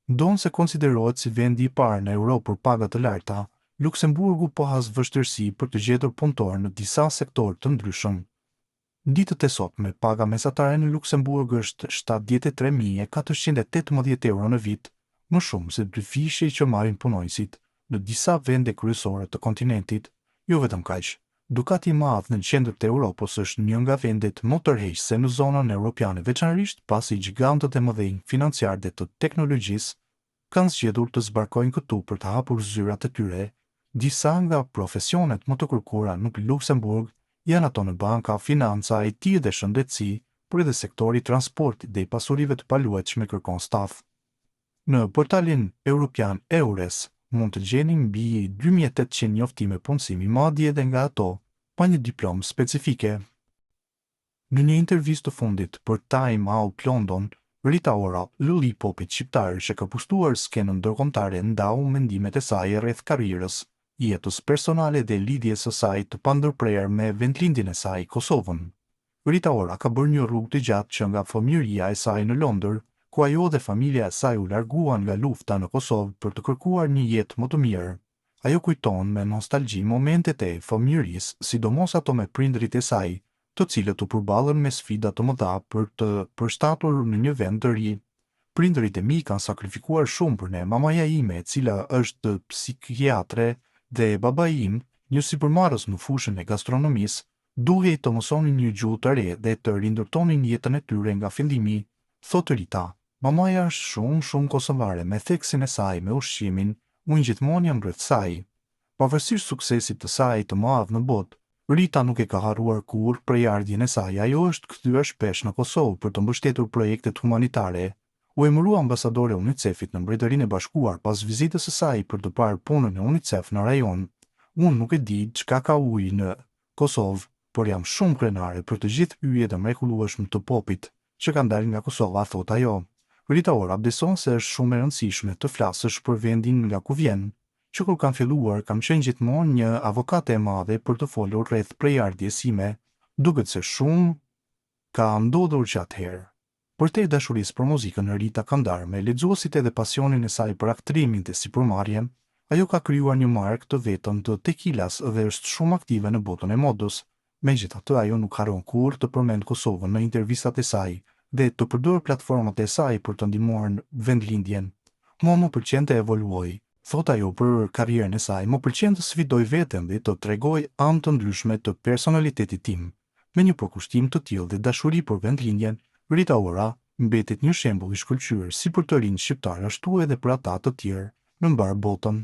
Ndonë se konsiderohet si vendi i parë në Europë për paga të larta, Luksemburgu po has vështirësi për të gjetur punëtor në disa sektorë të ndryshëm. Ditët e sotme, paga mesatare në Luksemburg është 73.418 euro në vit, më shumë se dyfishej që marrin punojësit në disa vende kryesore të kontinentit. Jo vetëm kaq, Dukati i madh në qendër të Europës është një nga vendet më tërheqëse në zonën europiane, veçanërisht pasi gjigantët e mëdhenj financiar dhe të teknologjisë kanë zgjedhur të zbarkojnë këtu për të hapur zyrat e tyre. Disa nga profesionet më të kërkuara në Luksemburg janë ato në banka, financa, IT dhe shëndetësi, por edhe sektori transportit dhe i pasurive të paluajtshme kërkon staf. Në portalin Europian EURES mund të gjeni mbi 2800 njoftime punësimi, madje edhe nga ato pa një diplomë specifike. Në një intervistë të fundit për Time Out London, Rita Ora, lollipopit shqiptar që ka pushtuar skenën ndërkombëtare, ndau mendimet e saj rreth karrierës, jetës personale dhe lidhjes së saj të pandërprer me vendlindjen e saj, Kosovën. Rita Ora ka bërë një rrugë të gjatë që nga fëmijëria e saj në Londër, ku ajo dhe familja e saj u larguan nga lufta në Kosovë për të kërkuar një jetë më të mirë. Ajo kujton me nostalgji momentet e fëmijërisë, sidomos ato me prindrit e saj, të cilët u përballën me sfida të mëdha për të përshtatur në një vend të ri. Prindrit e mi kanë sakrifikuar shumë për ne, mamaja ime, e cila është psikiatre, dhe babai im, një sipërmarrës në fushën e gastronomisë, duhej të mësonin një gjuhë të re dhe të rindërtonin jetën e tyre nga fillimi, thotë Rita. Mamaja është shumë kosovare, me theksin e saj me ushqimin, unë gjithmonë jam rreth saj. Pavarësisht suksesit të saj të madh në botë, Rita nuk e ka harruar kurrë prejardhjen e saj. Ajo është kthyer shpesh në Kosovë për të mbështetur projektet humanitare. U emërua ambasadore e UNICEF-it në Mbretërinë e Bashkuar pas vizitës së saj për të parë punën e UNICEF në rajon. Unë nuk e di çka ka uji në Kosovë, por jam shumë krenare për të gjithë hyjet e mrekullueshme të popit që kanë dalë nga Kosova, thot ajo. Rita Ora beson se është shumë e rëndësishme të flasësh për vendin nga ku vjen, që kur kam filluar kam qenë gjithmonë një avokate e madhe për të folur rreth prejardhjes sime, duket se shumë ka ndodhur gjatë herë. Por te dashurisë për muzikën, Rita ka ndarë me lexuesit edhe pasionin e saj për aktrimin dhe sipërmarrjen. Ajo ka krijuar një markë të vetën të tekilas dhe është shumë aktive në botën e modës. Megjithatë, ajo nuk harron kurrë të përmend Kosovën në intervistat e saj dhe të përdor platformat e saj për të ndihmuar në vendlindjen. Mua më pëlqen të evoluoj, thot ajo për karrierën e saj. Më pëlqen të sfidoj veten dhe të tregoj anë të ndryshme të personalitetit tim. Me një përkushtim të tillë dhe dashuri për vendlindjen, Rita Ora mbetet një shembull i shkëlqyer si për të rinj shqiptar ashtu edhe për ata të tjerë në mbar botën.